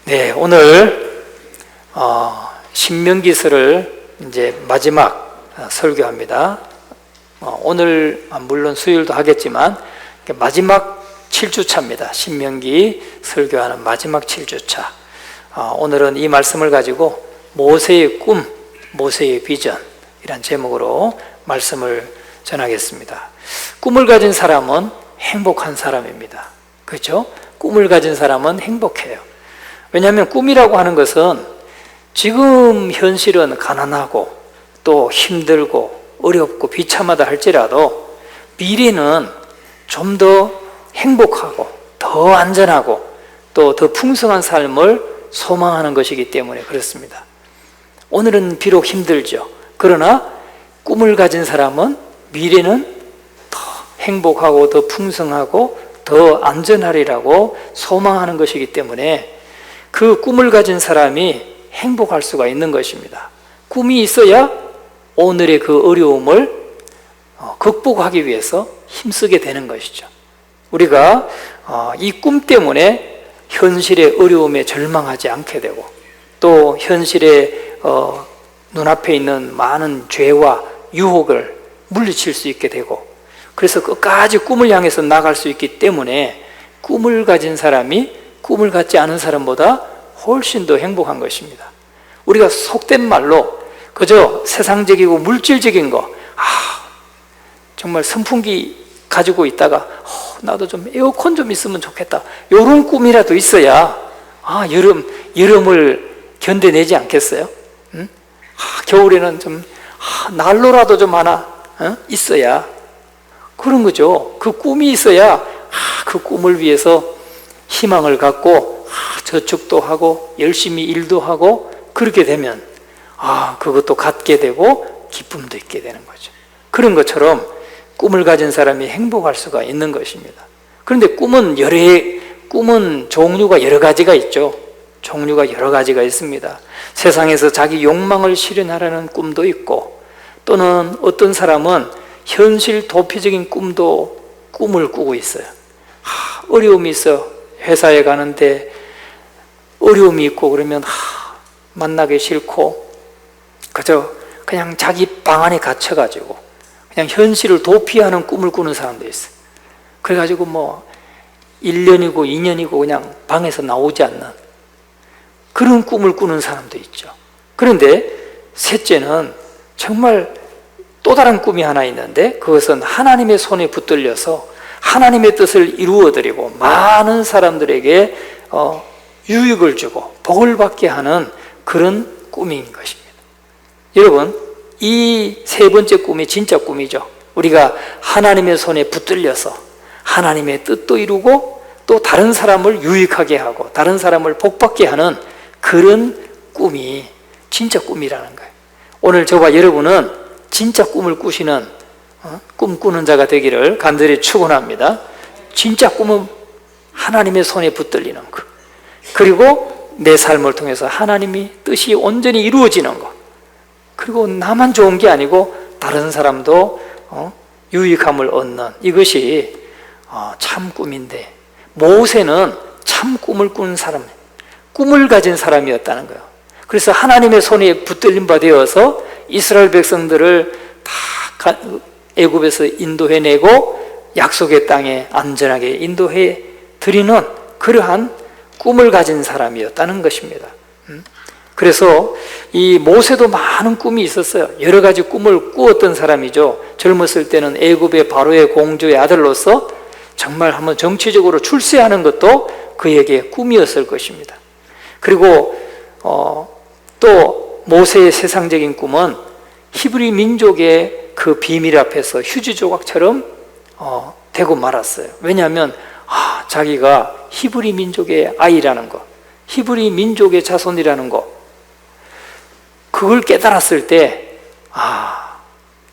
네, 오늘 신명기서를 이제 마지막 설교합니다. 오늘 물론 수요일도 하겠지만 마지막 7주차입니다. 신명기 설교하는 마지막 7주차. 오늘은 이 말씀을 가지고 모세의 꿈, 모세의 비전 이란 제목으로 말씀을 전하겠습니다. 꿈을 가진 사람은 행복한 사람입니다. 그렇죠? 꿈을 가진 사람은 행복해요. 왜냐하면 꿈이라고 하는 것은 지금 현실은 가난하고 또 힘들고 어렵고 비참하다 할지라도 미래는 좀 더 행복하고 더 안전하고 또 더 풍성한 삶을 소망하는 것이기 때문에 그렇습니다. 오늘은 비록 힘들죠. 그러나 꿈을 가진 사람은 미래는 더 행복하고 더 풍성하고 더 안전하리라고 소망하는 것이기 때문에 그 꿈을 가진 사람이 행복할 수가 있는 것입니다. 꿈이 있어야 오늘의 그 어려움을 극복하기 위해서 힘쓰게 되는 것이죠. 우리가 이 꿈 때문에 현실의 어려움에 절망하지 않게 되고 또 현실의 눈앞에 있는 많은 죄와 유혹을 물리칠 수 있게 되고 그래서 끝까지 꿈을 향해서 나갈 수 있기 때문에 꿈을 가진 사람이 꿈을 갖지 않은 사람보다 훨씬 더 행복한 것입니다. 우리가 속된 말로 그저 세상적이고 물질적인 거, 정말 선풍기 가지고 있다가 나도 좀 에어컨 좀 있으면 좋겠다, 이런 꿈이라도 있어야 여름을 견뎌내지 않겠어요? 응? 겨울에는 좀 난로라도 좀 하나 있어야 그런 거죠. 그 꿈이 있어야 그 꿈을 위해서 희망을 갖고 저축도 하고 열심히 일도 하고 그렇게 되면 그것도 갖게 되고 기쁨도 있게 되는 거죠. 그런 것처럼 꿈을 가진 사람이 행복할 수가 있는 것입니다. 그런데 꿈은 종류가 여러 가지가 있죠. 종류가 여러 가지가 있습니다. 세상에서 자기 욕망을 실현하려는 꿈도 있고 또는 어떤 사람은 현실 도피적인 꿈을 꾸고 있어요. 어려움이 있어. 회사에 가는데 어려움이 있고 그러면 만나기 싫고 그냥 자기 방 안에 갇혀가지고 그냥 현실을 도피하는 꿈을 꾸는 사람도 있어요. 그래가지고 1년이고 2년이고 그냥 방에서 나오지 않는 그런 꿈을 꾸는 사람도 있죠. 그런데 셋째는 정말 또 다른 꿈이 하나 있는데 그것은 하나님의 손에 붙들려서 하나님의 뜻을 이루어드리고 많은 사람들에게 유익을 주고 복을 받게 하는 그런 꿈인 것입니다. 여러분, 이 세 번째 꿈이 진짜 꿈이죠. 우리가 하나님의 손에 붙들려서 하나님의 뜻도 이루고 또 다른 사람을 유익하게 하고 다른 사람을 복받게 하는 그런 꿈이 진짜 꿈이라는 거예요. 오늘 저와 여러분은 진짜 꿈을 꾸시는 꿈꾸는 자가 되기를 간절히 축원합니다. 진짜 꿈은 하나님의 손에 붙들리는 것, 그리고 내 삶을 통해서 하나님이 뜻이 온전히 이루어지는 것, 그리고 나만 좋은 게 아니고 다른 사람도 유익함을 얻는 이것이 참 꿈인데 모세는 참 꿈을 꾸는 사람, 꿈을 가진 사람이었다는 거예요. 그래서 하나님의 손에 붙들림 바 되어서 이스라엘 백성들을 다 애굽에서 인도해내고 약속의 땅에 안전하게 인도해 드리는 그러한 꿈을 가진 사람이었다는 것입니다. 그래서 이 모세도 많은 꿈이 있었어요. 여러 가지 꿈을 꾸었던 사람이죠. 젊었을 때는 애굽의 바로의 공주의 아들로서 정말 한번 정치적으로 출세하는 것도 그에게 꿈이었을 것입니다. 그리고 또 모세의 세상적인 꿈은 히브리 민족의 그 비밀 앞에서 휴지 조각처럼 되고 말았어요. 왜냐하면 자기가 히브리 민족의 아이라는 것, 히브리 민족의 자손이라는 것, 그걸 깨달았을 때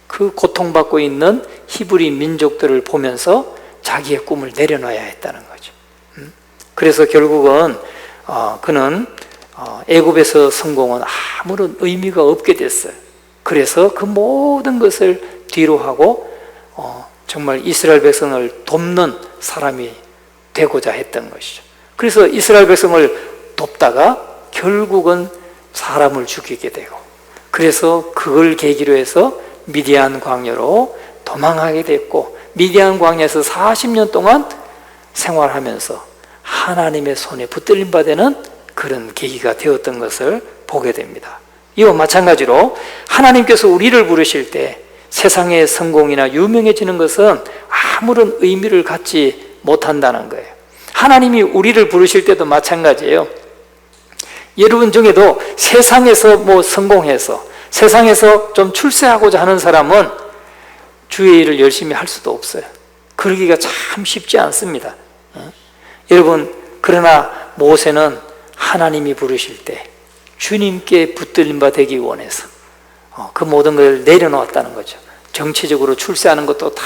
그 고통받고 있는 히브리 민족들을 보면서 자기의 꿈을 내려놔야 했다는 거죠. 그래서 결국은 그는 애굽에서 성공은 아무런 의미가 없게 됐어요. 그래서 그 모든 것을 뒤로 하고 정말 이스라엘 백성을 돕는 사람이 되고자 했던 것이죠. 그래서 이스라엘 백성을 돕다 쫓다가 결국은 사람을 죽이게 되고, 그래서 그걸 계기로 해서 미디안 광야로 도망하게 됐고, 미디안 광야에서 40년 동안 생활하면서 하나님의 손에 붙들림 받는 그런 계기가 되었던 것을 보게 됩니다. 이와 마찬가지로 하나님께서 우리를 부르실 때 세상의 성공이나 유명해지는 것은 아무런 의미를 갖지 못한다는 거예요. 하나님이 우리를 부르실 때도 마찬가지예요. 여러분 중에도 세상에서 성공해서 세상에서 좀 출세하고자 하는 사람은 주의 일을 열심히 할 수도 없어요. 그러기가 참 쉽지 않습니다. 여러분, 그러나 모세는 하나님이 부르실 때 주님께 붙들림 바 되기 원해서 그 모든 걸 내려놓았다는 거죠. 정치적으로 출세하는 것도 다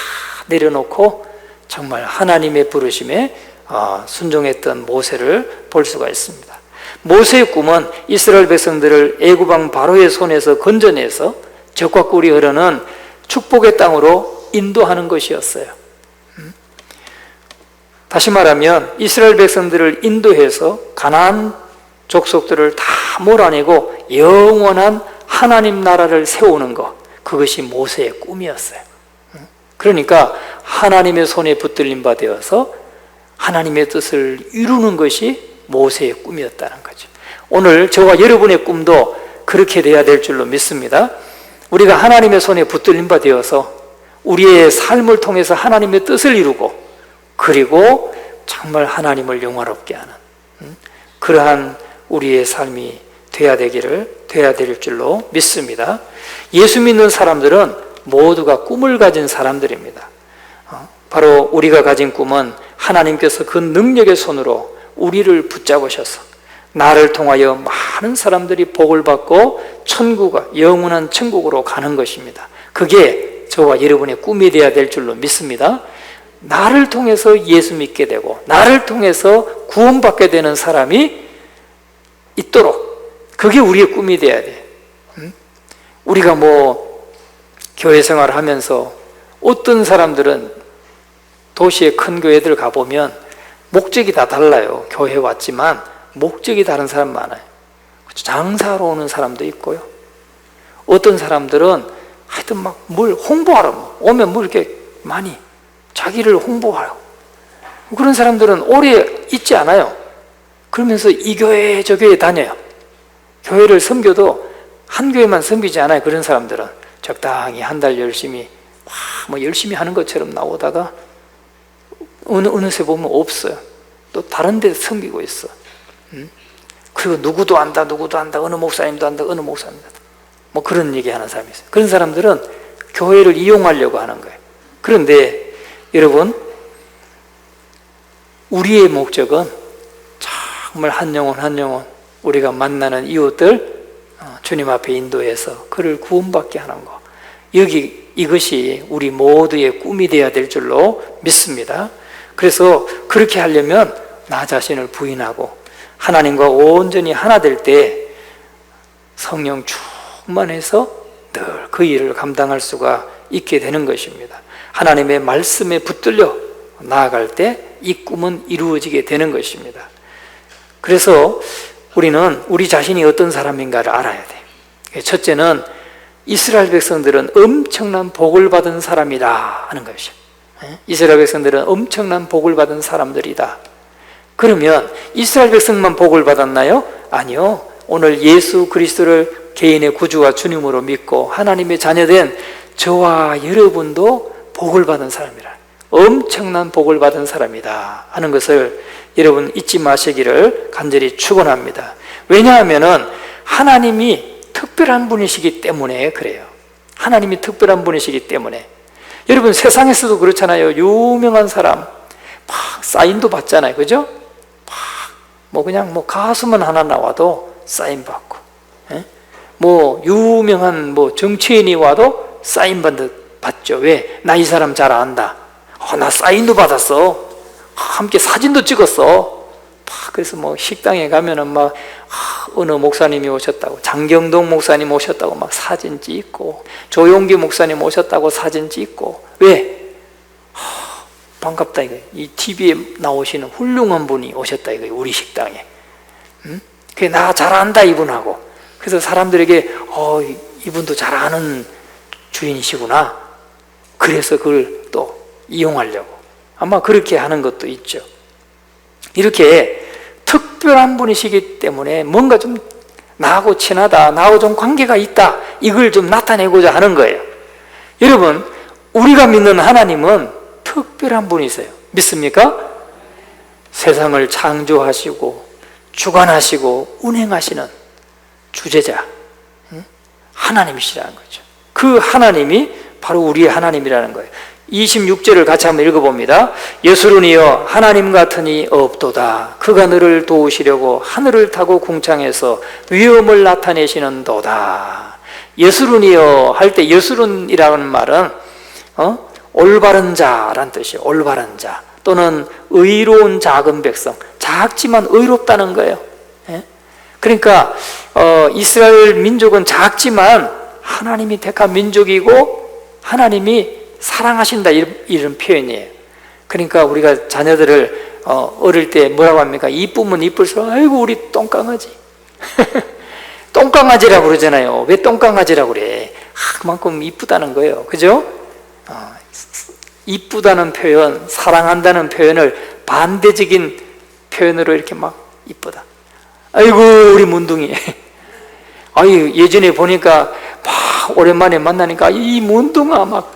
내려놓고 정말 하나님의 부르심에 순종했던 모세를 볼 수가 있습니다. 모세의 꿈은 이스라엘 백성들을 애굽 왕 바로의 손에서 건져내서 적과 꿀이 흐르는 축복의 땅으로 인도하는 것이었어요. 다시 말하면 이스라엘 백성들을 인도해서 가나안 족속들을 다 몰아내고 영원한 하나님 나라를 세우는 것, 그것이 모세의 꿈이었어요. 그러니까 하나님의 손에 붙들림 바 되어서 하나님의 뜻을 이루는 것이 모세의 꿈이었다는 거죠. 오늘 저와 여러분의 꿈도 그렇게 돼야 될 줄로 믿습니다. 우리가 하나님의 손에 붙들림 바 되어서 우리의 삶을 통해서 하나님의 뜻을 이루고, 그리고 정말 하나님을 영화롭게 하는 그러한 우리의 삶이 돼야 될 줄로 믿습니다. 예수 믿는 사람들은 모두가 꿈을 가진 사람들입니다. 바로 우리가 가진 꿈은 하나님께서 그 능력의 손으로 우리를 붙잡으셔서 나를 통하여 많은 사람들이 복을 받고 영원한 천국으로 가는 것입니다. 그게 저와 여러분의 꿈이 되어야 될 줄로 믿습니다. 나를 통해서 예수 믿게 되고 나를 통해서 구원받게 되는 사람이 있도록, 그게 우리의 꿈이 되어야 돼. 우리가 교회 생활을 하면서 어떤 사람들은 도시의 큰 교회들 가보면 목적이 다 달라요. 교회 왔지만 목적이 다른 사람 많아요. 장사하러 오는 사람도 있고요. 어떤 사람들은 하여튼 뭘 홍보하러 오면 이렇게 많이 자기를 홍보하러, 그런 사람들은 오래 있지 않아요. 그러면서 이 교회 저 교회 다녀요. 교회를 섬겨도 한 교회만 섬기지 않아요. 그런 사람들은 적당히 한 달 열심히 열심히 하는 것처럼 나오다가 어느새 보면 없어요. 또 다른 데 섬기고 있어. 그리고 누구도 안다, 어느 목사님도 안다, 어느 목사님도 안다, 그런 얘기하는 사람이 있어요. 그런 사람들은 교회를 이용하려고 하는 거예요. 그런데 여러분, 우리의 목적은 정말 한 영혼 우리가 만나는 이웃들 주님 앞에 인도해서 그를 구원받게 하는 것, 이것이 우리 모두의 꿈이 되어야 될 줄로 믿습니다. 그래서 그렇게 하려면 나 자신을 부인하고 하나님과 온전히 하나 될 때 성령 충만해서 늘 그 일을 감당할 수가 있게 되는 것입니다. 하나님의 말씀에 붙들려 나아갈 때 이 꿈은 이루어지게 되는 것입니다. 그래서 우리는 우리 자신이 어떤 사람인가를 알아야 돼. 첫째는 이스라엘 백성들은 엄청난 복을 받은 사람이다 하는 것이죠. 이스라엘 백성들은 엄청난 복을 받은 사람들이다. 그러면 이스라엘 백성만 복을 받았나요? 아니요. 오늘 예수 그리스도를 개인의 구주와 주님으로 믿고 하나님의 자녀된 저와 여러분도 복을 받은 사람이라, 엄청난 복을 받은 사람이다 하는 것을 여러분 잊지 마시기를 간절히 축원합니다. 왜냐하면 하나님이 특별한 분이시기 때문에 그래요. 하나님이 특별한 분이시기 때문에. 여러분, 세상에서도 그렇잖아요. 유명한 사람 막 사인도 받잖아요. 그죠? 그냥 가수만 하나 나와도 사인 받고, 유명한 정치인이 와도 사인 받죠. 왜? 나 이 사람 잘 안다. 나 사인도 받았어. 함께 사진도 찍었어. 그래서 식당에 가면은 어느 목사님이 오셨다고, 장경동 목사님 오셨다고 사진 찍고, 조용기 목사님 오셨다고 사진 찍고. 왜? 반갑다 이거. 이 TV에 나오시는 훌륭한 분이 오셨다 이거, 우리 식당에. 그게 나 잘한다 이분하고. 그래서 사람들에게 이분도 잘 아는 주인이시구나. 그래서 그걸 또 이용하려고 아마 그렇게 하는 것도 있죠. 이렇게 특별한 분이시기 때문에 뭔가 좀 나하고 친하다, 나하고 좀 관계가 있다, 이걸 좀 나타내고자 하는 거예요. 여러분, 우리가 믿는 하나님은 특별한 분이세요. 믿습니까? 세상을 창조하시고 주관하시고 운행하시는 주제자 하나님이시라는 거죠. 그 하나님이 바로 우리의 하나님이라는 거예요. 26절을 같이 한번 읽어봅니다. 예수르니여 하나님 같으니 없도다. 그가 너를 도우시려고 하늘을 타고 궁창에서 위엄을 나타내시는도다. 예수르니여 할 때 예수른이라는 말은 올바른 자란 뜻이에요. 올바른 자 또는 의로운 작은 백성. 작지만 의롭다는 거예요. 그러니까 이스라엘 민족은 작지만 하나님이 택한 민족이고 하나님이 사랑하신다, 이런 표현이에요. 그러니까 우리가 자녀들을 어릴 때 뭐라고 합니까? 이쁘면 이쁠수록 아이고 우리 똥강아지 똥강아지라고 그러잖아요. 왜 똥강아지라고 그래? 그만큼 이쁘다는 거예요. 그죠? 이쁘다는 표현, 사랑한다는 표현을 반대적인 표현으로 이렇게 막 이쁘다. 아이고 우리 문둥이. 아유 예전에 보니까 막 오랜만에 만나니까 이 문둥아 막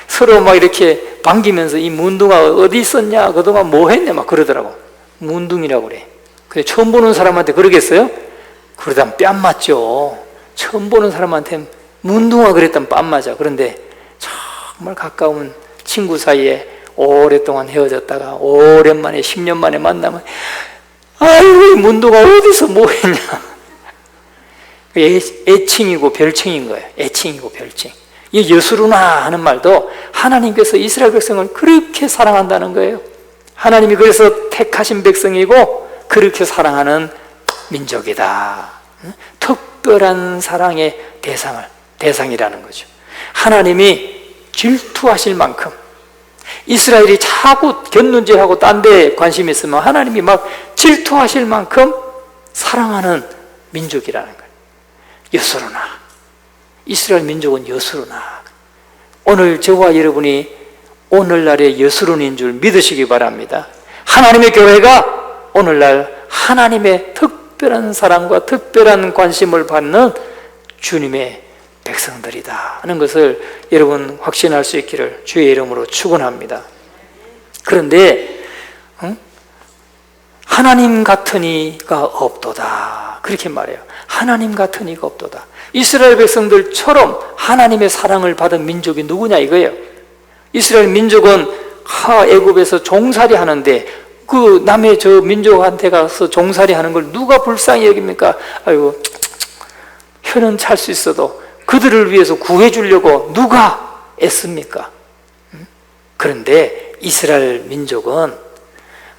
서로 막 이렇게 반기면서 이 문둥아 어디 있었냐, 그동안 뭐 했냐 막 그러더라고. 문둥이라고 그래. 근데 처음 보는 사람한테 그러겠어요? 그러다 뺨 맞죠. 처음 보는 사람한테 문둥아 그랬다면 뺨 맞아. 그런데 정말 가까운 친구 사이에 오랫동안 헤어졌다가 오랜만에 10년 만에 만나면 아이고 이 문둥아 어디서 뭐 했냐. 애칭이고 별칭인 거예요. 애칭이고 별칭. 이 예수르나 하는 말도 하나님께서 이스라엘 백성을 그렇게 사랑한다는 거예요. 하나님이 그래서 택하신 백성이고 그렇게 사랑하는 민족이다. 특별한 사랑의 대상이라는 거죠. 하나님이 질투하실 만큼 이스라엘이 자꾸 곁눈질하고 딴 데 관심이 있으면 하나님이 막 질투하실 만큼 사랑하는 민족이라는 거예요. 예수르나. 이스라엘 민족은 예수르나. 오늘 저와 여러분이 오늘날의 예수르인 줄 믿으시기 바랍니다. 하나님의 교회가 오늘날 하나님의 특별한 사랑과 특별한 관심을 받는 주님의 백성들이다 하는 것을 여러분 확신할 수 있기를 주의 이름으로 축원합니다. 그런데 하나님 같은 이가 없도다 그렇게 말해요. 하나님 같은 이가 없도다. 이스라엘 백성들처럼 하나님의 사랑을 받은 민족이 누구냐 이거예요. 이스라엘 민족은 애굽에서 종살이 하는데 그 남의 저 민족한테 가서 종살이 하는 걸 누가 불쌍히 여깁니까? 아이고 혀는 찰 수 있어도 그들을 위해서 구해주려고 누가 애씁니까? 그런데 이스라엘 민족은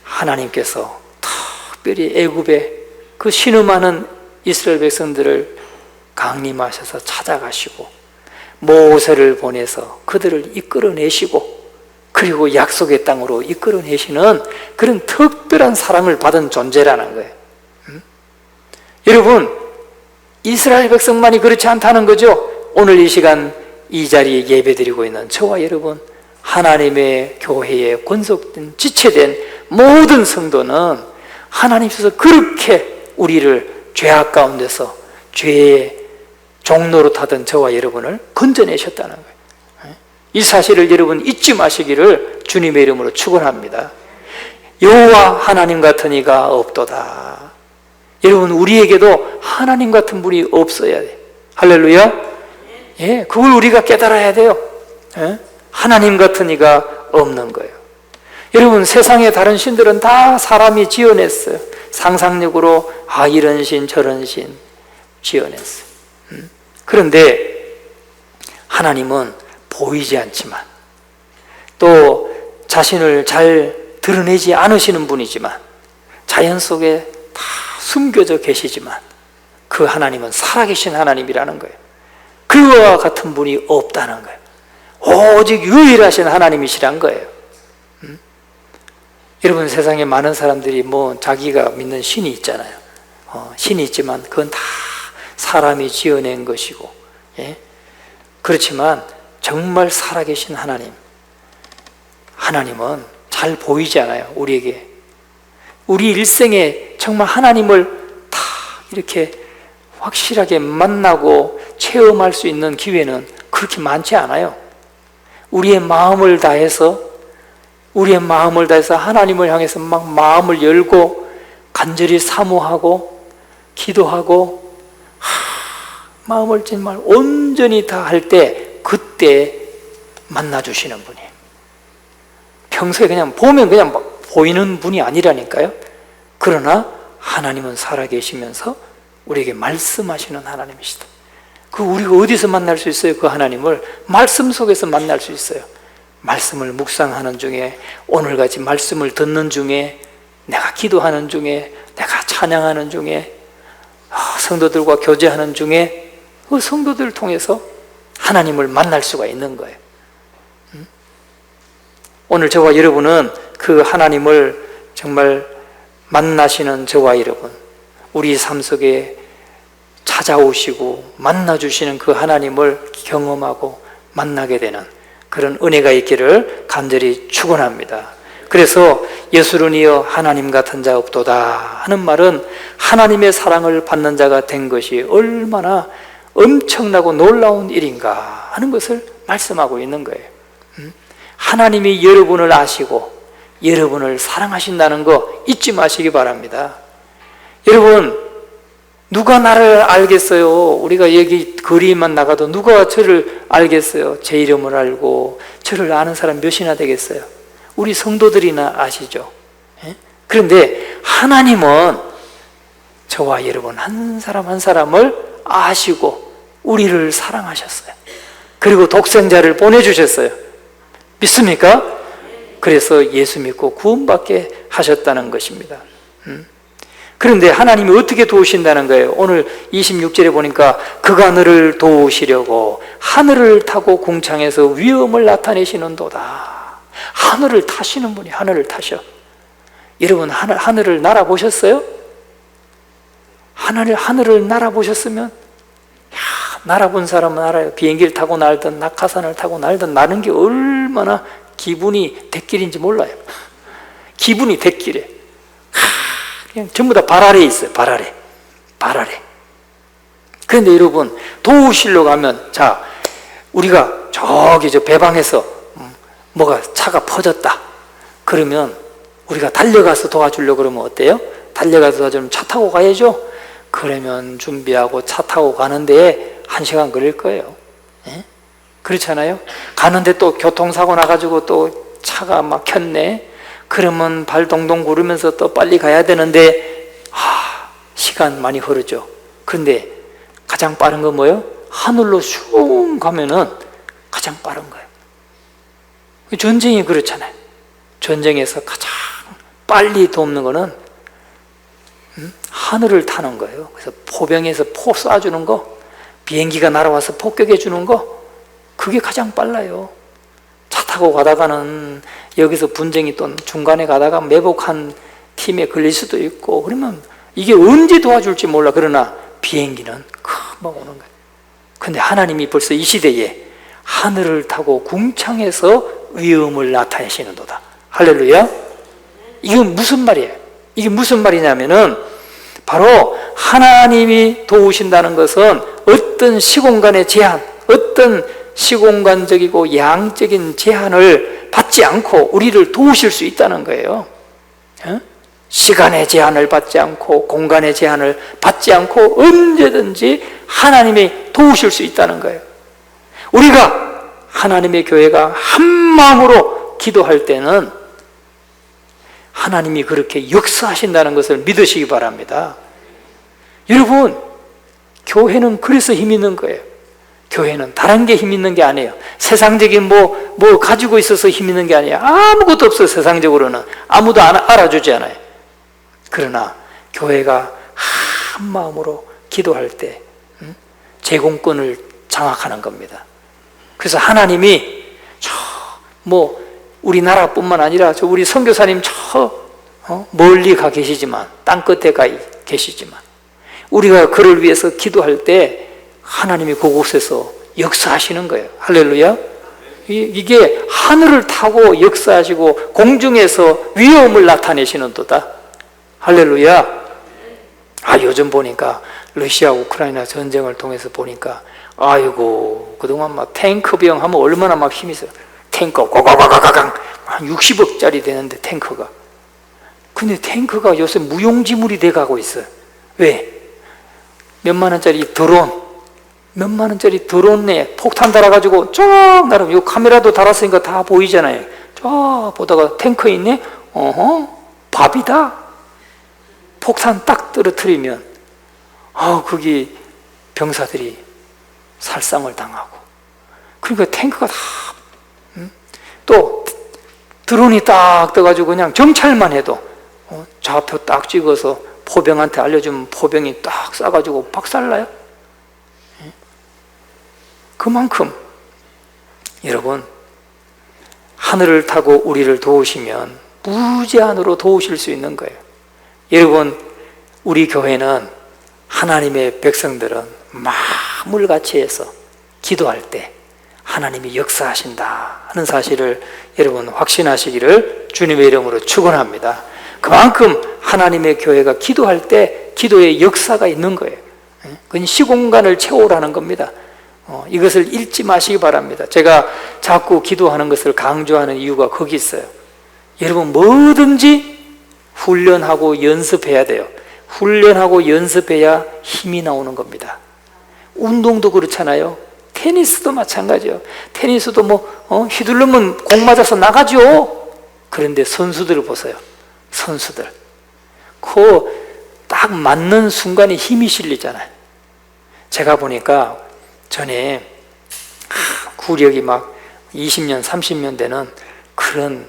하나님께서 특별히 애굽에 그 신음하는 이스라엘 백성들을 강림하셔서 찾아가시고 모세를 보내서 그들을 이끌어내시고 그리고 약속의 땅으로 이끌어내시는 그런 특별한 사랑을 받은 존재라는 거예요. 여러분, 이스라엘 백성만이 그렇지 않다는 거죠. 오늘 이 시간 이 자리에 예배드리고 있는 저와 여러분, 하나님의 교회에 권속된 지체된 모든 성도는 하나님께서 그렇게 우리를 죄악 가운데서 죄의 종로로 타던 저와 여러분을 건져내셨다는 거예요. 이 사실을 여러분 잊지 마시기를 주님의 이름으로 축원합니다. 여호와 하나님 같은 이가 없도다. 여러분 우리에게도 하나님 같은 분이 없어야 돼. 할렐루야. 예, 그걸 우리가 깨달아야 돼요. 예? 하나님 같은 이가 없는 거예요. 여러분 세상의 다른 신들은 다 사람이 지어냈어요. 상상력으로 이런 신 저런 신 지어냈어요. 그런데 하나님은 보이지 않지만 또 자신을 잘 드러내지 않으시는 분이지만 자연 속에 다 숨겨져 계시지만 그 하나님은 살아계신 하나님이라는 거예요. 그와 같은 분이 없다는 거예요. 오직 유일하신 하나님이시란 거예요. 여러분, 세상에 많은 사람들이 뭐 자기가 믿는 신이 있잖아요. 신이 있지만 그건 다 사람이 지어낸 것이고, 예? 그렇지만 정말 살아계신 하나님은 잘 보이지 않아요, 우리에게. 우리 일생에 정말 하나님을 다 이렇게 확실하게 만나고 체험할 수 있는 기회는 그렇게 많지 않아요. 우리의 마음을 다해서 하나님을 향해서 막 마음을 열고 간절히 사모하고 기도하고 마음을 정말 온전히 다 할 때, 그때 만나주시는 분이에요. 평소에 그냥 보면 그냥 막 보이는 분이 아니라니까요. 그러나 하나님은 살아계시면서 우리에게 말씀하시는 하나님이시다. 우리가 어디서 만날 수 있어요? 그 하나님을 말씀 속에서 만날 수 있어요. 말씀을 묵상하는 중에, 오늘같이 말씀을 듣는 중에, 내가 기도하는 중에, 내가 찬양하는 중에, 성도들과 교제하는 중에, 그 성도들을 통해서 하나님을 만날 수가 있는 거예요. 오늘 저와 여러분은 그 하나님을 정말 만나시는 저와 여러분, 우리 삶 속에 찾아오시고 만나주시는 그 하나님을 경험하고 만나게 되는 그런 은혜가 있기를 간절히 축원합니다. 그래서 예수를 이어 하나님 같은 자 없도다 하는 말은 하나님의 사랑을 받는 자가 된 것이 얼마나 엄청나고 놀라운 일인가 하는 것을 말씀하고 있는 거예요. 하나님이 여러분을 아시고 여러분을 사랑하신다는 거 잊지 마시기 바랍니다. 여러분, 누가 나를 알겠어요? 우리가 여기 거리만 나가도 누가 저를 알겠어요? 제 이름을 알고 저를 아는 사람 몇이나 되겠어요? 우리 성도들이나 아시죠? 예? 그런데 하나님은 저와 여러분 한 사람 한 사람을 아시고 우리를 사랑하셨어요. 그리고 독생자를 보내주셨어요. 믿습니까? 그래서 예수 믿고 구원받게 하셨다는 것입니다. 그런데 하나님이 어떻게 도우신다는 거예요? 오늘 26절에 보니까 그가 너를 도우시려고 하늘을 타고 궁창에서 위엄을 나타내시는도다. 하늘을 타시는 분이 하늘을 타셔. 여러분, 하늘을 날아보셨어요? 하늘을 날아보셨으면, 날아본 사람은 알아요. 비행기를 타고 날든 낙하산을 타고 날든 나는 게 얼마나 기분이 대길인지 몰라요. 기분이 대길이에요. 그냥 전부 다 발 아래에 있어요. 발 아래. 그런데 여러분, 도우실로 가면, 자, 우리가 저기 저 배방에서 뭐가 차가 퍼졌다. 그러면 우리가 달려가서 도와주려고 그러면 어때요? 달려가서 도와주면 차 타고 가야죠. 그러면 준비하고 차 타고 가는데 1시간 걸릴 거예요. 예? 그렇잖아요? 가는데 또 교통사고 나가지고 또 차가 막혔네. 그러면 발 동동 구르면서 또 빨리 가야 되는데 시간 많이 흐르죠. 그런데 가장 빠른 건 뭐예요? 하늘로 슝 가면은 가장 빠른 거예요. 전쟁이 그렇잖아요. 전쟁에서 가장 빨리 돕는 거는 하늘을 타는 거예요. 그래서 포병에서 포 쏴주는 거, 비행기가 날아와서 폭격해 주는 거, 그게 가장 빨라요. 차 타고 가다가는 여기서 분쟁이 또 중간에 가다가 매복한 팀에 걸릴 수도 있고, 그러면 이게 언제 도와줄지 몰라. 그러나 비행기는 금방 오는 거예요. 근데 하나님이 벌써 이 시대에 하늘을 타고 궁창에서 위엄을 나타내시는도다. 할렐루야. 이건 무슨 말이에요? 이게 무슨 말이냐면은 바로 하나님이 도우신다는 것은 어떤 시공간의 제한, 어떤 시공간적이고 양적인 제한을 받지 않고 우리를 도우실 수 있다는 거예요. 시간의 제한을 받지 않고 공간의 제한을 받지 않고 언제든지 하나님이 도우실 수 있다는 거예요. 우리가 하나님의 교회가 한 마음으로 기도할 때는 하나님이 그렇게 역사하신다는 것을 믿으시기 바랍니다. 여러분, 교회는 그래서 힘 있는 거예요. 교회는 다른 게 힘 있는 게 아니에요. 세상적인 뭐 가지고 있어서 힘 있는 게 아니에요. 아무것도 없어요. 세상적으로는 아무도 알아주지 않아요. 그러나 교회가 한 마음으로 기도할 때 제공권을 장악하는 겁니다. 그래서 하나님이 우리나라뿐만 아니라 저 우리 선교사님 멀리 가 계시지만, 땅끝에 가 계시지만, 우리가 그를 위해서 기도할 때 하나님이 그곳에서 역사하시는 거예요. 할렐루야. 이게 하늘을 타고 역사하시고 공중에서 위엄을 나타내시는도다. 할렐루야. 요즘 보니까 러시아 우크라이나 전쟁을 통해서 보니까 아이고, 그동안 막 탱크병 하면 얼마나 막 힘이 있어요. 탱커 고고고고고강 한 60억짜리 되는데 탱크가. 근데 탱크가 요새 무용지물이 돼가고 있어요. 왜? 몇만 원짜리 드론에 폭탄 달아가지고 쫙 날아오면, 요 카메라도 달았으니까 다 보이잖아요. 쫙 보다가 탱크에 있네? 밥이다. 폭탄 딱 떨어뜨리면 거기 병사들이 살상을 당하고. 그러니까 탱크가 다 또 드론이 딱 떠가지고 그냥 정찰만 해도 좌표 딱 찍어서 포병한테 알려주면 포병이 딱 쏴가지고 박살나요. 그만큼 여러분, 하늘을 타고 우리를 도우시면 무제한으로 도우실 수 있는 거예요. 여러분, 우리 교회는, 하나님의 백성들은 마음을 같이 해서 기도할 때 하나님이 역사하신다 하는 사실을 여러분 확신하시기를 주님의 이름으로 축원합니다. 그만큼 하나님의 교회가 기도할 때 기도의 역사가 있는 거예요. 그건 시공간을 채우라는 겁니다. 이것을 잊지 마시기 바랍니다. 제가 자꾸 기도하는 것을 강조하는 이유가 거기 있어요. 여러분, 뭐든지 훈련하고 연습해야 돼요. 훈련하고 연습해야 힘이 나오는 겁니다. 운동도 그렇잖아요. 테니스도 마찬가지예요. 테니스도 휘두르면 공 맞아서 나가죠. 그런데 선수들을 보세요. 선수들 딱 맞는 순간에 힘이 실리잖아요. 제가 보니까 전에 구력이 막 20년 30년 되는 그런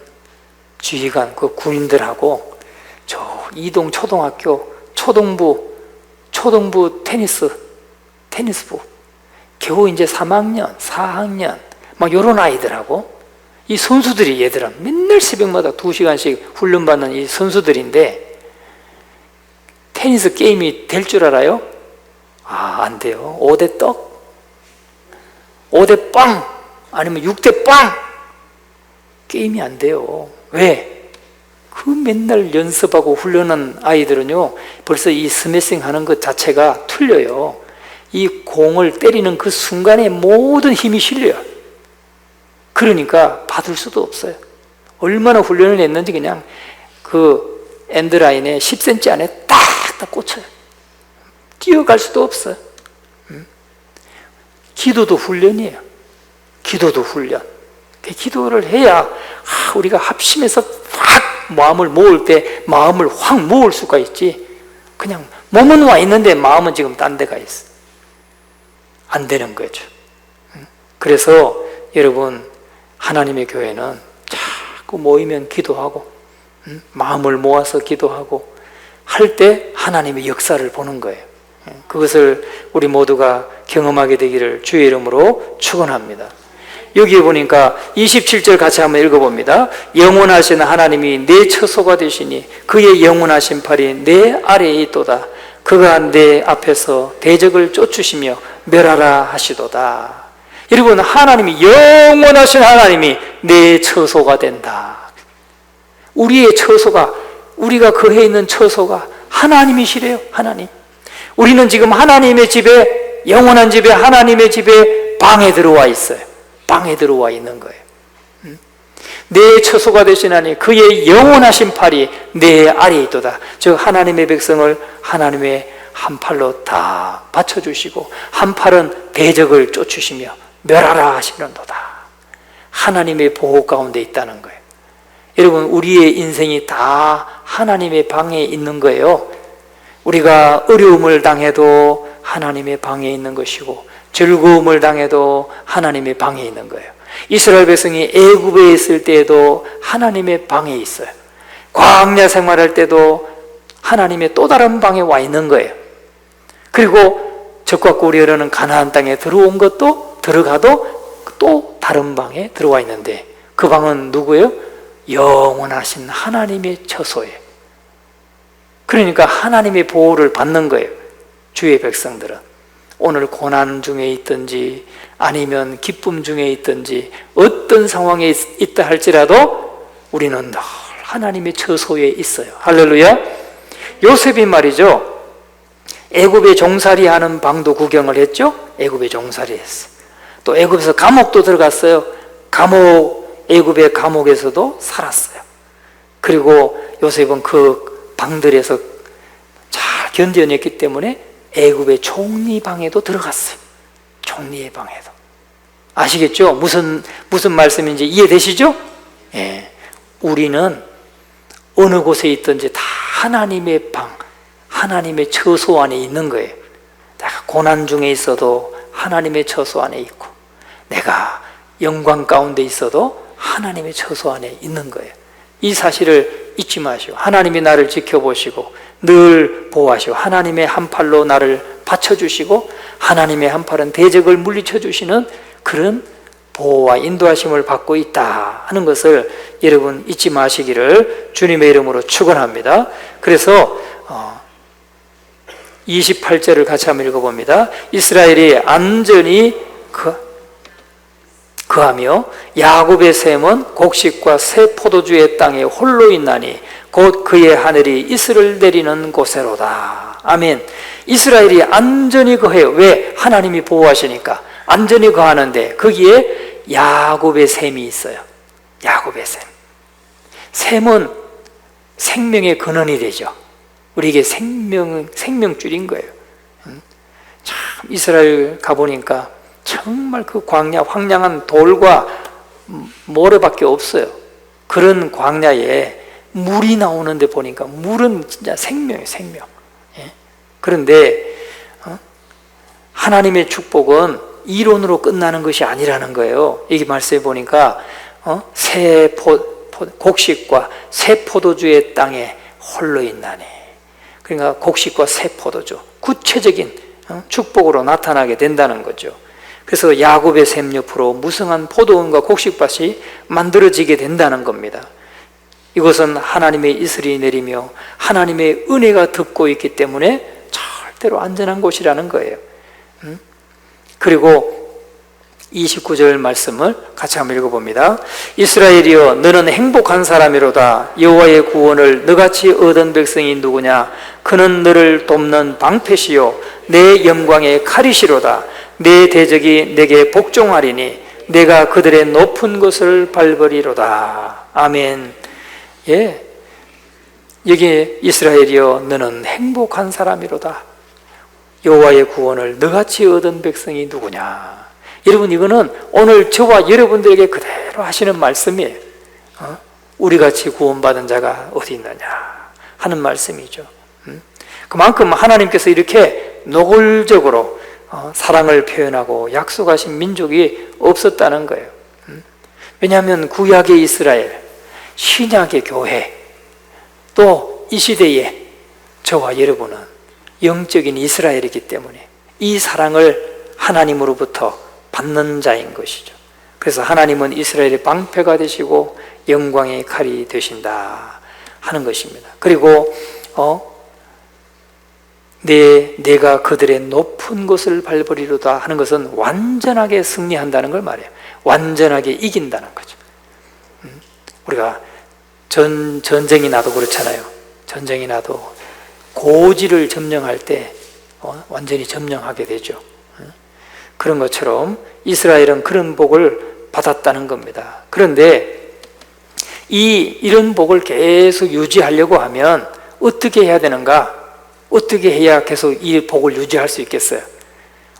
지휘관, 그 군인들하고 저 이동 초등학교 초등부 테니스부 겨우 이제 3학년 4학년 막 요런 아이들하고, 이 선수들이, 얘들은 맨날 새벽마다 2시간씩 훈련받는 이 선수들인데, 테니스 게임이 될 줄 알아요? 안 돼요. 5대 떡, 5대 빵, 아니면 6대 빵, 게임이 안 돼요. 왜? 그 맨날 연습하고 훈련한 아이들은요, 벌써 이 스매싱 하는 것 자체가 틀려요. 이 공을 때리는 그 순간에 모든 힘이 실려요. 그러니까 받을 수도 없어요. 얼마나 훈련을 했는지 그냥 그 엔드라인에 10cm 안에 딱 꽂혀요. 뛰어갈 수도 없어요. 기도도 훈련이에요. 기도도 훈련. 기도를 해야 우리가 합심해서 확 마음을 모을 때 마음을 확 모을 수가 있지, 그냥 몸은 와 있는데 마음은 지금 딴 데가 있어. 안 되는 거죠. 그래서 여러분, 하나님의 교회는 자꾸 모이면 기도하고 마음을 모아서 기도하고 할 때 하나님의 역사를 보는 거예요. 그것을 우리 모두가 경험하게 되기를 주의 이름으로 축원합니다. 여기에 보니까 27절 같이 한번 읽어봅니다. 영원하신 하나님이 내 처소가 되시니 그의 영원하신 팔이 내 아래에 있도다. 그가 내 앞에서 대적을 쫓으시며 멸하라 하시도다. 여러분, 하나님이, 영원하신 하나님이 내 처소가 된다. 우리의 처소가, 우리가 거해 있는 처소가 하나님이시래요. 하나님. 우리는 지금 하나님의 집에, 영원한 집에, 하나님의 집에 방에 들어와 있어요. 방에 들어와 있는 거예요. 내 처소가 되시나니 그의 영원하신 팔이 내 아래에 있도다. 즉 하나님의 백성을 하나님의 한 팔로 다 받쳐주시고 한 팔은 대적을 쫓으시며 멸하라 하시는도다. 하나님의 보호 가운데 있다는 거예요. 여러분, 우리의 인생이 다 하나님의 방에 있는 거예요. 우리가 어려움을 당해도 하나님의 방에 있는 것이고 즐거움을 당해도 하나님의 방에 있는 거예요. 이스라엘 백성이 애굽에 있을 때에도 하나님의 방에 있어요. 광야 생활할 때도 하나님의 또 다른 방에 와 있는 거예요. 그리고 적과 꿀이 흐르는 가나안 땅에 들어온 것도, 들어가도 또 다른 방에 들어와 있는데, 그 방은 누구예요? 영원하신 하나님의 처소예요. 그러니까 하나님의 보호를 받는 거예요. 주의 백성들은 오늘 고난 중에 있든지 아니면 기쁨 중에 있든지 어떤 상황에 있다 할지라도 우리는 늘 하나님의 처소에 있어요. 할렐루야. 요셉이 말이죠, 애굽에 종살이하는 방도 구경을 했죠. 애굽에 종살이했어. 또 애굽에서 감옥도 들어갔어요. 애굽의 감옥에서도 살았어요. 그리고 요셉은 그 방들에서 잘 견뎌냈기 때문에 애굽의 총리 방에도 들어갔어요. 총리의 방에도. 아시겠죠? 무슨 말씀인지 이해되시죠? 예. 우리는 어느 곳에 있든지 다 하나님의 방, 하나님의 처소 안에 있는 거예요. 내가 고난 중에 있어도 하나님의 처소 안에 있고, 내가 영광 가운데 있어도 하나님의 처소 안에 있는 거예요. 이 사실을 잊지 마시고, 하나님이 나를 지켜보시고 늘 보호하시고, 하나님의 한 팔로 나를 받쳐주시고, 하나님의 한 팔은 대적을 물리쳐 주시는 그런 보호와 인도하심을 받고 있다 하는 것을 여러분 잊지 마시기를 주님의 이름으로 축원합니다. 그래서 28절을 같이 한번 읽어봅니다. 이스라엘이 안전히 그하며 야곱의 샘은 곡식과 새 포도주의 땅에 홀로 있나니 곧 그의 하늘이 이슬을 내리는 곳에로다. 아멘. 이스라엘이 안전히 거해요. 왜? 하나님이 보호하시니까 안전히 거하는데 거기에 야곱의 샘이 있어요. 야곱의 샘. 샘은 생명의 근원이 되죠. 우리에게 생명줄인 거예요. 참 이스라엘 가보니까 정말 그 광야, 황량한 돌과 모래밖에 없어요. 그런 광야에 물이 나오는데 보니까 물은 진짜 생명이에요, 생명. 예? 그런데 하나님의 축복은 이론으로 끝나는 것이 아니라는 거예요. 여기 말씀해 보니까 곡식과 새 포도주의 땅에 홀로 있나니. 그러니까 곡식과 새 포도주, 구체적인 축복으로 나타나게 된다는 거죠. 그래서 야곱의 샘 옆으로 무성한 포도원과 곡식밭이 만들어지게 된다는 겁니다. 이것은 하나님의 이슬이 내리며 하나님의 은혜가 덮고 있기 때문에 절대로 안전한 곳이라는 거예요. 그리고 29절 말씀을 같이 한번 읽어봅니다. 이스라엘이여 너는 행복한 사람이로다. 여호와의 구원을 너같이 얻은 백성이 누구냐. 그는 너를 돕는 방패시요 내 영광의 칼이시로다. 내 대적이 내게 복종하리니 내가 그들의 높은 곳을 밟으리로다. 아멘. 예, 여기 이스라엘이여 너는 행복한 사람이로다. 여호와의 구원을 너같이 얻은 백성이 누구냐. 여러분, 이거는 오늘 저와 여러분들에게 그대로 하시는 말씀이에요. 우리같이 구원받은 자가 어디 있느냐 하는 말씀이죠. 그만큼 하나님께서 이렇게 노골적으로 사랑을 표현하고 약속하신 민족이 없었다는 거예요. 왜냐하면 구약의 이스라엘, 신약의 교회, 또 이 시대에 저와 여러분은 영적인 이스라엘이기 때문에 이 사랑을 하나님으로부터 받는 자인 것이죠. 그래서 하나님은 이스라엘의 방패가 되시고 영광의 칼이 되신다 하는 것입니다. 그리고 내가 그들의 높은 곳을 밟으리로다 하는 것은 완전하게 승리한다는 걸 말해요. 완전하게 이긴다는 거죠. 우리가 전쟁이 나도 그렇잖아요. 전쟁이 나도 고지를 점령할 때 완전히 점령하게 되죠. 그런 것처럼 이스라엘은 그런 복을 받았다는 겁니다. 그런데 이런 복을 계속 유지하려고 하면 어떻게 해야 되는가? 어떻게 해야 계속 이 복을 유지할 수 있겠어요?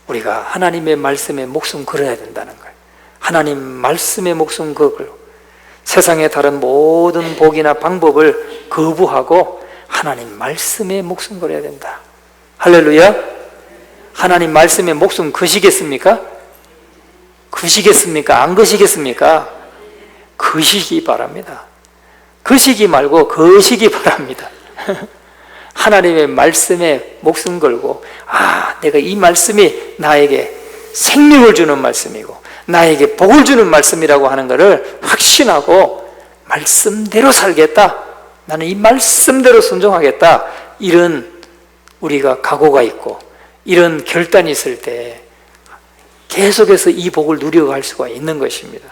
우리가 하나님의 말씀에 목숨 걸어야 된다는 거예요. 하나님 말씀에 목숨 걸고 세상의 다른 모든 복이나 방법을 거부하고 하나님 말씀에 목숨 걸어야 된다. 할렐루야. 하나님 말씀에 목숨 거시겠습니까? 거시겠습니까? 안 거시겠습니까? 거시기 바랍니다. 거시기 말고 거시기 바랍니다. 하나님의 말씀에 목숨 걸고, 내가 이 말씀이 나에게 생명을 주는 말씀이고 나에게 복을 주는 말씀이라고 하는 것을 확신하고 말씀대로 살겠다, 나는 이 말씀대로 순종하겠다, 이런 우리가 각오가 있고 이런 결단이 있을 때 계속해서 이 복을 누려갈 수가 있는 것입니다.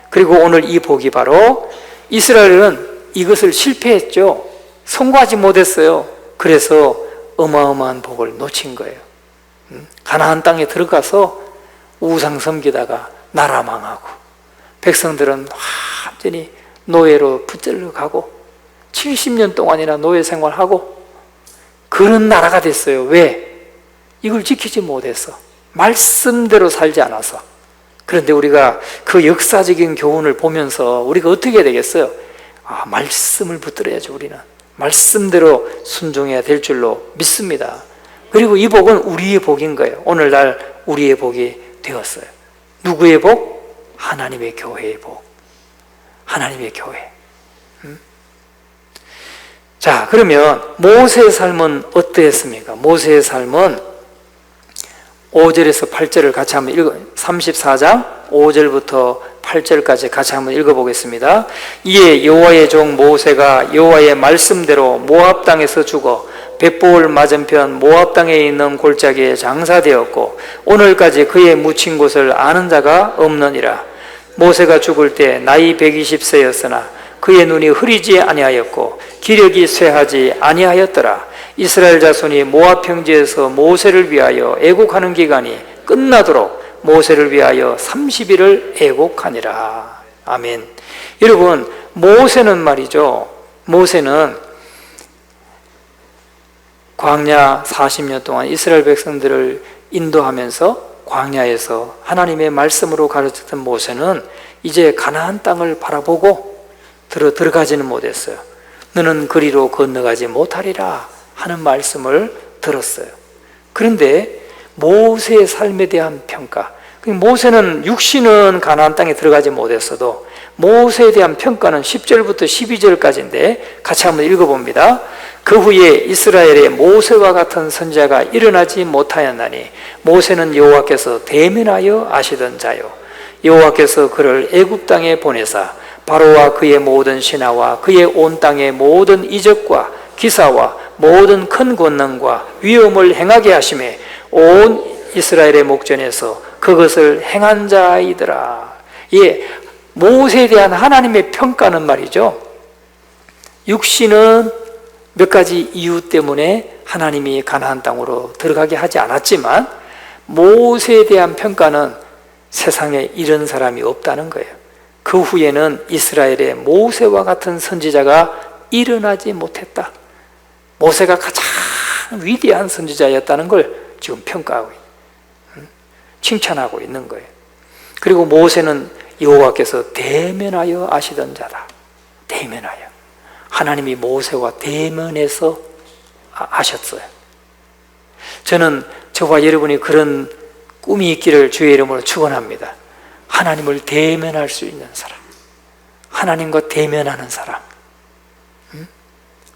그리고 오늘 이 복이 바로 이스라엘은 이것을 실패했죠. 성공하지 못했어요. 그래서 어마어마한 복을 놓친 거예요. 가나안 땅에 들어가서 우상 섬기다가 나라 망하고 백성들은 완전히 노예로 붙들려 가고 70년 동안이나 노예 생활하고 그런 나라가 됐어요. 왜? 이걸 지키지 못해서, 말씀대로 살지 않아서. 그런데 우리가 그 역사적인 교훈을 보면서 우리가 어떻게 해야 되겠어요? 말씀을 붙들어야죠. 우리는 말씀대로 순종해야 될 줄로 믿습니다. 그리고 이 복은 우리의 복인 거예요. 오늘날 우리의 복이 되었어요. 누구의 복? 하나님의 교회의 복. 하나님의 교회. 자, 그러면 모세의 삶은 어떠했습니까? 모세의 삶은 5절에서 8절을 같이 한번 34장 5절부터 8절까지 같이 한번 읽어보겠습니다. 이에 여호와의 종 모세가 여호와의 말씀대로 모압 땅에서 죽어 벳보을 맞은편 모압 땅에 있는 골짜기에 장사되었고 오늘까지 그의 묻힌 곳을 아는 자가 없느니라. 모세가 죽을 때 나이 120세였으나 그의 눈이 흐리지 아니하였고 기력이 쇠하지 아니하였더라. 이스라엘 자손이 모압 평지에서 모세를 위하여 애곡하는 기간이 끝나도록 모세를 위하여 30일을 애곡하니라. 아멘. 여러분, 모세는 말이죠, 모세는 광야 40년 동안 이스라엘 백성들을 인도하면서 광야에서 하나님의 말씀으로 가르쳤던 모세는 이제 가나안 땅을 바라보고 들어가지는 못했어요. 너는 그리로 건너가지 못하리라 하는 말씀을 들었어요. 그런데 모세의 삶에 대한 평가, 모세는 육신은 가나안 땅에 들어가지 못했어도 모세에 대한 평가는 10절부터 12절까지인데 같이 한번 읽어봅니다. 그 후에 이스라엘에 모세와 같은 선지자가 일어나지 못하였나니 모세는 여호와께서 대면하여 아시던 자요 여호와께서 그를 애굽 땅에 보내사 바로와 그의 모든 신하와 그의 온 땅의 모든 이적과 기사와 모든 큰 권능과 위엄을 행하게 하심에 온 이스라엘의 목전에서 그것을 행한 자이더라. 예, 모세에 대한 하나님의 평가는 말이죠, 육신은 몇 가지 이유 때문에 하나님이 가나안 땅으로 들어가게 하지 않았지만 모세에 대한 평가는 세상에 이런 사람이 없다는 거예요. 그 후에는 이스라엘의 모세와 같은 선지자가 일어나지 못했다. 모세가 가장 위대한 선지자였다는 걸 지금 평가하고 칭찬하고 있는 거예요. 그리고 모세는 여호와께서 대면하여 아시던 자다. 대면하여. 하나님이 모세와 대면해서 아셨어요. 저는 저와 여러분이 그런 꿈이 있기를 주의 이름으로 축원합니다. 하나님을 대면할 수 있는 사람, 하나님과 대면하는 사람,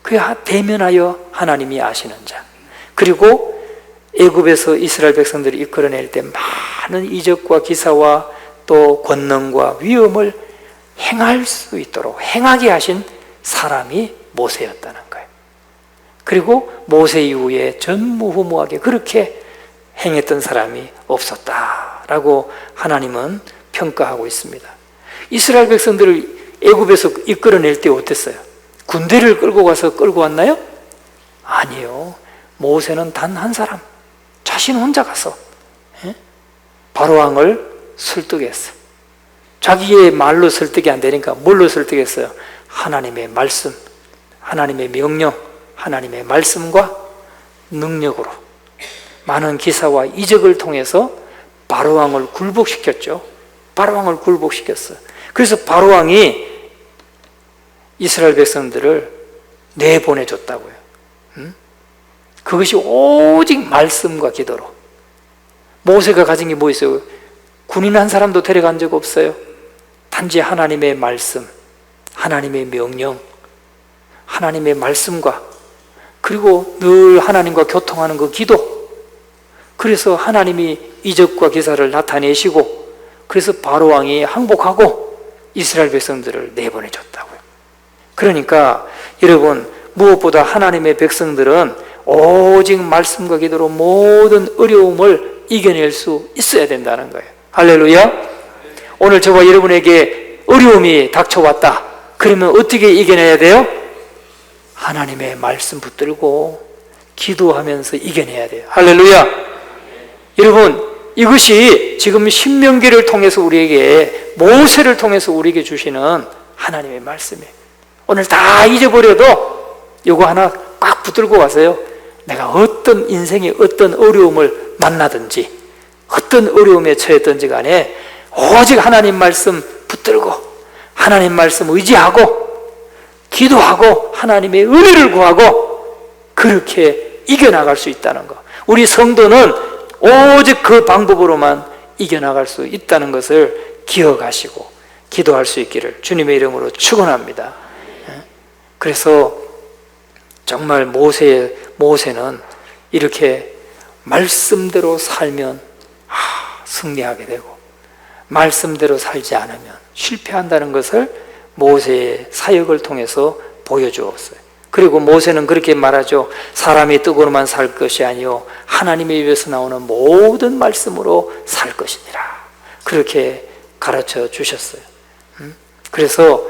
그 대면하여 하나님이 아시는 자. 그리고 애굽에서 이스라엘 백성들이 이끌어낼 때 많은 이적과 기사와 또 권능과 위엄을 행할 수 있도록 행하게 하신 사람이 모세였다는 거예요. 그리고 모세 이후에 전무후무하게 그렇게 행했던 사람이 없었다라고 하나님은 평가하고 있습니다. 이스라엘 백성들을 애굽에서 이끌어낼 때 어땠어요? 군대를 끌고 가서 끌고 왔나요? 아니요. 모세는 단 한 사람, 자신 혼자 가서 바로왕을 설득했어요. 자기의 말로 설득이 안 되니까 뭘로 설득했어요? 하나님의 말씀, 하나님의 명령, 하나님의 말씀과 능력으로 많은 기사와 이적을 통해서 바로왕을 굴복시켰죠. 바로왕을 굴복시켰어요. 그래서 바로왕이 이스라엘 백성들을 내보내줬다고요. 그것이 오직 말씀과 기도로. 모세가 가진 게 뭐 있어요? 군인 한 사람도 데려간 적 없어요. 단지 하나님의 말씀, 하나님의 명령, 하나님의 말씀과 그리고 늘 하나님과 교통하는 그 기도. 그래서 하나님이 이적과 기사를 나타내시고 그래서 바로왕이 항복하고 이스라엘 백성들을 내보내줬다고요. 그러니까 여러분, 무엇보다 하나님의 백성들은 오직 말씀과 기도로 모든 어려움을 이겨낼 수 있어야 된다는 거예요. 할렐루야. 오늘 저와 여러분에게 어려움이 닥쳐왔다. 그러면 어떻게 이겨내야 돼요? 하나님의 말씀 붙들고 기도하면서 이겨내야 돼요. 할렐루야. 여러분, 이것이 지금 신명기를 통해서 우리에게, 모세를 통해서 우리에게 주시는 하나님의 말씀이에요. 오늘 다 잊어버려도 이거 하나 꽉 붙들고 가세요. 내가 어떤 인생의 어떤 어려움을 만나든지 어떤 어려움에 처했든지 간에 오직 하나님 말씀 붙들고 하나님 말씀 의지하고 기도하고 하나님의 은혜를 구하고 그렇게 이겨나갈 수 있다는 것. 우리 성도는 오직 그 방법으로만 이겨나갈 수 있다는 것을 기억하시고 기도할 수 있기를 주님의 이름으로 축원합니다. 그래서 정말 모세는 이렇게 말씀대로 살면 승리하게 되고 말씀대로 살지 않으면 실패한다는 것을 모세의 사역을 통해서 보여주었어요. 그리고 모세는 그렇게 말하죠. 사람이 떡으로만 살 것이 아니요 하나님의 입에서 나오는 모든 말씀으로 살 것이니라. 그렇게 가르쳐 주셨어요. 그래서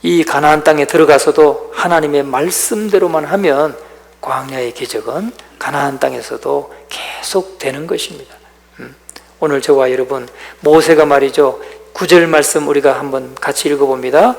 이 가나안 땅에 들어가서도 하나님의 말씀대로만 하면 광야의 기적은 가나안 땅에서도 계속 되는 것입니다. 오늘 저와 여러분, 모세가 말이죠, 9절 말씀 우리가 한번 같이 읽어봅니다.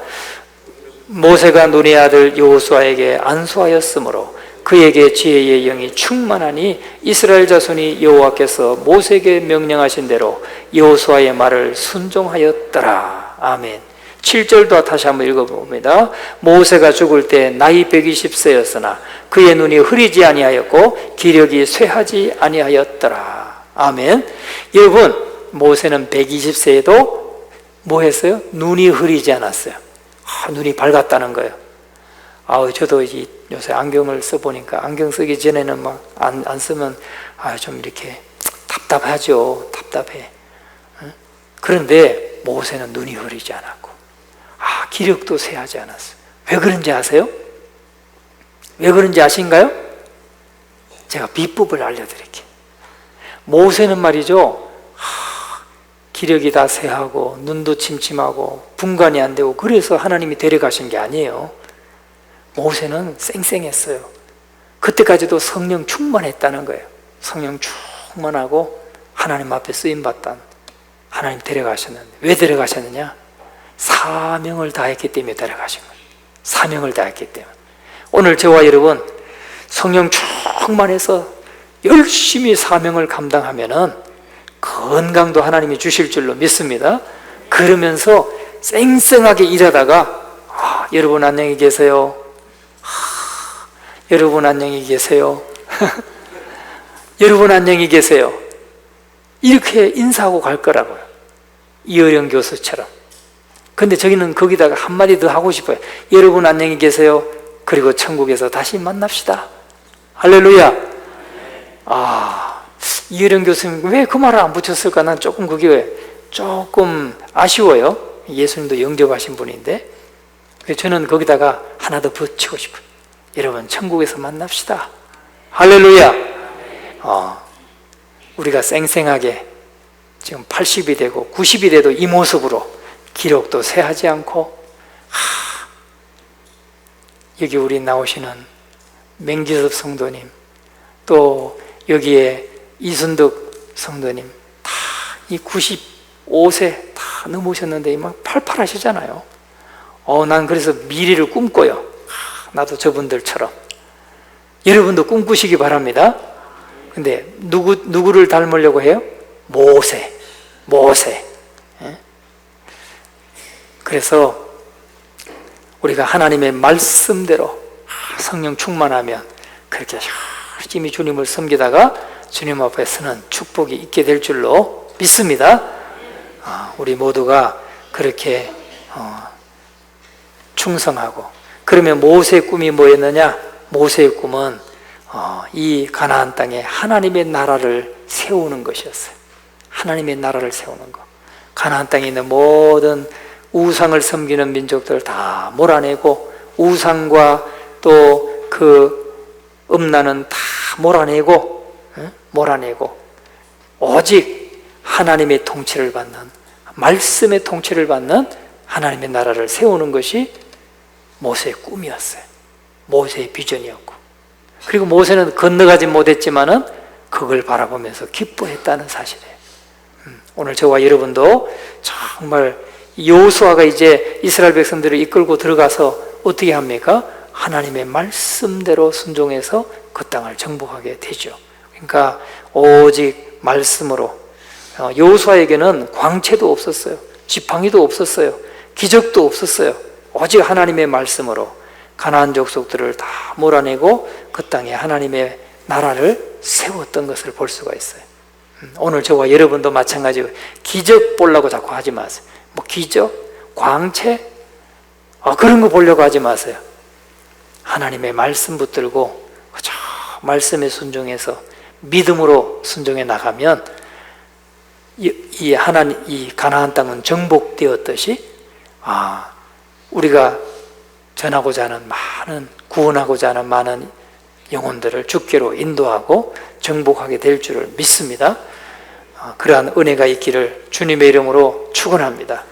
모세가 눈의 아들 여호수아에게 안수하였으므로 그에게 지혜의 영이 충만하니 이스라엘 자손이 여호와께서 모세에게 명령하신 대로 여호수아의 말을 순종하였더라. 아멘. 7절도 다시 한번 읽어봅니다. 모세가 죽을 때 나이 120세였으나 그의 눈이 흐리지 아니하였고 기력이 쇠하지 아니하였더라. 아멘. 여러분, 모세는 120세에도 뭐 했어요? 눈이 흐리지 않았어요. 눈이 밝았다는 거예요. 저도 요새 안경을 써보니까 안경 쓰기 전에는 막 안 쓰면 좀 이렇게 답답하죠. 답답해. 그런데 모세는 눈이 흐리지 않았고 기력도 쇠하지 않았어요. 왜 그런지 아세요? 왜 그런지 아신가요? 제가 비법을 알려드릴게요. 모세는 말이죠, 기력이 다 쇠하고 눈도 침침하고 분간이 안 되고 그래서 하나님이 데려가신 게 아니에요. 모세는 쌩쌩했어요. 그때까지도 성령 충만했다는 거예요. 성령 충만하고 하나님 앞에 쓰임받던 하나님 데려가셨는데, 왜 데려가셨느냐? 사명을 다했기 때문에 데려가신 거예요. 사명을 다했기 때문에. 오늘 저와 여러분, 성령 충만해서 열심히 사명을 감당하면은 건강도 하나님이 주실 줄로 믿습니다. 그러면서 쌩쌩하게 일하다가 여러분 안녕히 계세요. 여러분 안녕히 계세요. 여러분 안녕히 계세요. 이렇게 인사하고 갈 거라고요. 이어령 교수처럼. 근데 저기는 거기다가 한마디 더 하고 싶어요. 여러분 안녕히 계세요. 그리고 천국에서 다시 만납시다. 할렐루야. 이어령 교수님 왜 그 말을 안 붙였을까? 난 조금 그게 조금 아쉬워요. 예수님도 영접하신 분인데. 저는 거기다가 하나 더 붙이고 싶어요. 여러분 천국에서 만납시다. 할렐루야. 우리가 쌩쌩하게 지금 80이 되고 90이 돼도 이 모습으로 기력도 쇠하지 않고 여기 우리 나오시는 맹기섭 성도님, 또 여기에 이순덕 성도님 다 이 95세 다 넘으셨는데 막 팔팔하시잖아요. 난 그래서 미래를 꿈꿔요. 나도 저분들처럼. 여러분도 꿈꾸시기 바랍니다. 근데 누구를 닮으려고 해요? 모세. 그래서 우리가 하나님의 말씀대로 성령 충만하면 그렇게 열심히 주님을 섬기다가 주님 앞에서는 축복이 있게 될 줄로 믿습니다. 우리 모두가 그렇게 충성하고. 그러면 모세의 꿈이 뭐였느냐? 모세의 꿈은 이 가나안 땅에 하나님의 나라를 세우는 것이었어요. 하나님의 나라를 세우는 것. 가나안 땅에 있는 모든 우상을 섬기는 민족들을 다 몰아내고 우상과 또 그 음란은 다 몰아내고 오직 하나님의 통치를 받는, 말씀의 통치를 받는 하나님의 나라를 세우는 것이 모세의 꿈이었어요. 모세의 비전이었고, 그리고 모세는 건너가지 못했지만은 그걸 바라보면서 기뻐했다는 사실이에요. 오늘 저와 여러분도 정말 여호수아가 이제 이스라엘 백성들을 이끌고 들어가서 어떻게 합니까? 하나님의 말씀대로 순종해서 그 땅을 정복하게 되죠. 그러니까 오직 말씀으로, 여호수아에게는 광채도 없었어요. 지팡이도 없었어요. 기적도 없었어요. 오직 하나님의 말씀으로 가나안 족속들을 다 몰아내고 그 땅에 하나님의 나라를 세웠던 것을 볼 수가 있어요. 오늘 저와 여러분도 마찬가지로 기적 보려고 자꾸 하지 마세요. 뭐 기적, 광채, 그런 거 보려고 하지 마세요. 하나님의 말씀 붙들고 저 말씀에 순종해서 믿음으로 순종해 나가면 이 가나안 땅은 정복되었듯이 우리가 전하고자 하는 구원하고자 하는 많은 영혼들을 주께로 인도하고 정복하게 될 줄을 믿습니다. 그러한 은혜가 있기를 주님의 이름으로 축원합니다.